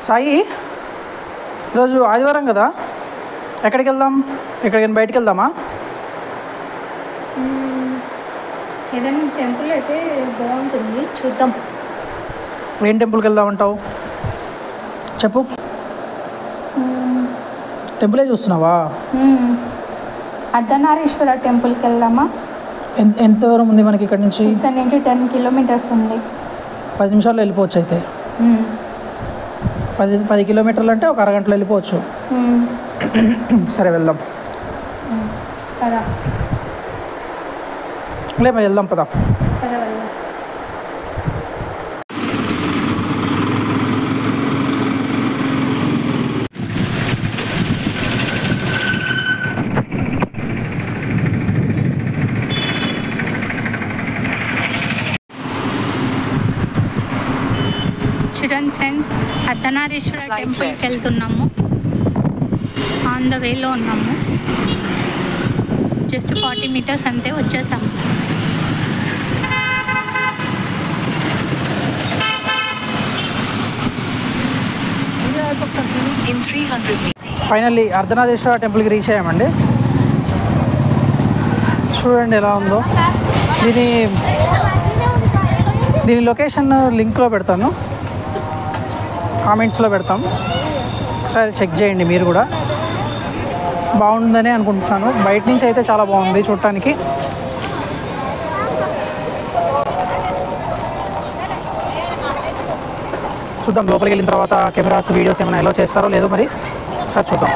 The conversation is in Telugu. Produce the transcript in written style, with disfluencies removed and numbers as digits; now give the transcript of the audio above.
సాయి, ఈరోజు ఆదివారం కదా, ఎక్కడికి వెళ్దాం? ఎక్కడికైనా బయటికి వెళ్దామా? ఏదైనా టెంపుల్ అయితే బాగుంటుంది, చూద్దాం. ఏం టెంపుల్కి వెళ్దామంటావు చెప్పు. టెంపులే చూస్తున్నావా? అర్ధనారీశ్వర టెంపుల్కి వెళ్దామా? ఎంత దూరం ఉంది మనకి ఇక్కడ నుంచి? ఇక్కడ నుంచి 10 కిలోమీటర్స్ ఉంది. 10 నిమిషాల్లో వెళ్ళిపోవచ్చు. అయితే 10 కిలోమీటర్లు అంటే ఒక అరగంటలో వెళ్ళిపోవచ్చు. సరే వెళ్దాం. పదా లే మరి వెళ్దాం, పదా. చూడండి ఫ్రెండ్స్, అర్ధనారీశ్వర టెంపుల్కి వెళ్తున్నాము. ఆన్ ద వేలో ఉన్నాము. జస్ట్ 40 మీటర్స్ అంతే, వచ్చేసాము. ఫైనల్లీ అర్ధనారీశ్వర టెంపుల్కి రీచ్ అయ్యామండి. చూడండి ఎలా ఉందో. దీని లొకేషన్ లింక్లో పెడతాను, కామెంట్స్లో పెడతాం. ఒకసారి చెక్ చేయండి మీరు కూడా. బాగుందని అనుకుంటున్నాను. బయట నుంచి అయితే చాలా బాగుంది చూడటానికి. చూద్దాం లోపలికి వెళ్ళిన తర్వాత కెమెరాస్ వీడియోస్ ఏమైనా ఎలా చేస్తారో లేదో మరి ఒకసారి చూద్దాం.